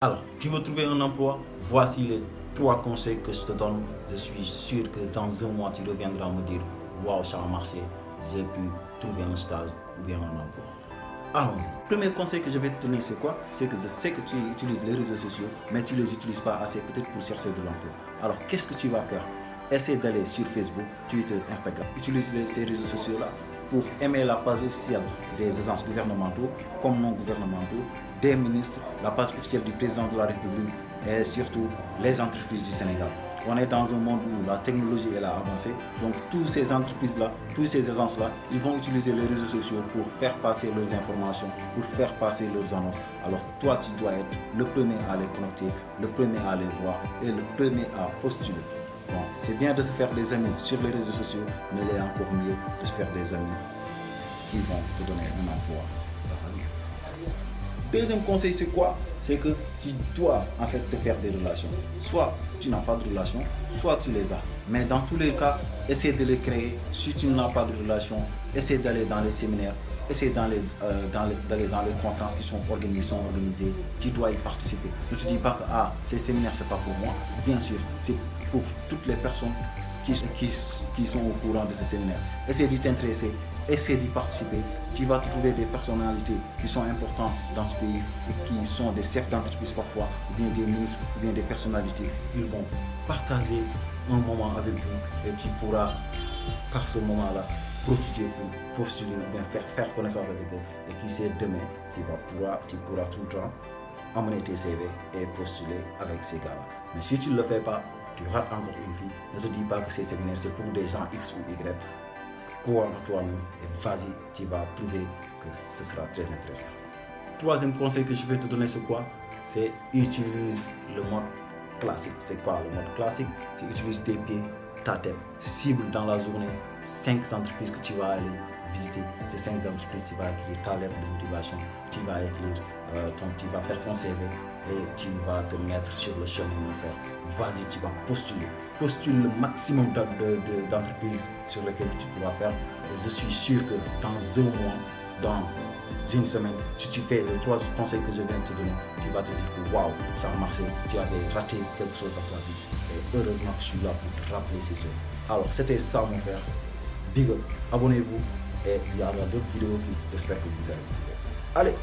Alors, tu veux trouver un emploi? Voici les 3 conseils que je te donne. Je suis sûr que dans un mois, tu reviendras me dire waouh, ça a marché, j'ai pu trouver un stage ou bien un emploi. Allons-y. Premier conseil que je vais te donner, c'est quoi? C'est que je sais que tu utilises les réseaux sociaux, mais tu ne les utilises pas assez peut-être pour chercher de l'emploi. Alors, qu'est-ce que tu vas faire? Essaie d'aller sur Facebook, Twitter, Instagram. Utilise ces réseaux sociaux-là pour aimer la page officielle des agences gouvernementaux comme non gouvernementaux, des ministres, la page officielle du président de la République et surtout les entreprises du Sénégal. On est dans un monde où la technologie est là avancée, donc toutes ces entreprises-là, toutes ces agences-là, ils vont utiliser les réseaux sociaux pour faire passer leurs informations, pour faire passer leurs annonces. Alors toi, tu dois être le premier à les connecter, le premier à les voir et le premier à postuler. Bon, c'est bien de se faire des amis sur les réseaux sociaux, mais il est encore mieux de se faire des amis qui vont te donner un emploi. Deuxième conseil, c'est quoi? C'est que tu dois en fait te faire des relations. Soit tu n'as pas de relations, soit tu les as. Mais dans tous les cas, essaie de les créer. Si tu n'as pas de relations, essaie d'aller dans les séminaires, essaie d'aller dans les conférences qui sont organisées. Tu dois y participer. Ne te dis pas que ces séminaires, c'est pas pour moi. Bien sûr, c'est pour toutes les personnes qui sont au courant de ce séminaire. Essaie d'y t'intéresser, essaie d'y participer. Tu vas trouver des personnalités qui sont importantes dans ce pays et qui sont des chefs d'entreprise parfois, ou bien des ministres, ou bien des personnalités. Ils vont partager un moment avec vous et tu pourras, par ce moment-là, profiter pour postuler ou bien faire connaissance avec eux. Et qui sait, demain, tu pourras tout le temps amener tes CV et postuler avec ces gars-là. Mais si tu ne le fais pas, tu rates encore une fille. Ne te dis pas que ces séminaires c'est pour des gens X ou Y. Crois en toi-même et vas-y, tu vas trouver que ce sera très intéressant. Troisième conseil que je vais te donner, c'est quoi? C'est utilise le mode classique. C'est quoi le mode classique? C'est utilise tes pieds, ta tête. Cible dans la journée 5 entreprises que tu vas aller visiter. Ces 5 entreprises, tu vas écrire ta lettre de motivation, tu vas écrire, tu vas faire ton CV et tu vas te mettre sur le chemin, mon frère. Vas-y, tu vas postuler. Postule le maximum d'entreprises sur lesquelles tu pourras faire. Et je suis sûr que dans un mois, dans une semaine, si tu fais les 3 conseils que je viens de te donner, tu vas te dire que waouh, ça a marché, tu avais raté quelque chose dans ta vie. Et heureusement que je suis là pour te rappeler ces choses. Alors, c'était ça, mon frère. Big up, abonnez-vous et il y aura d'autres vidéos qui j'espère que vous allez trouver. Allez!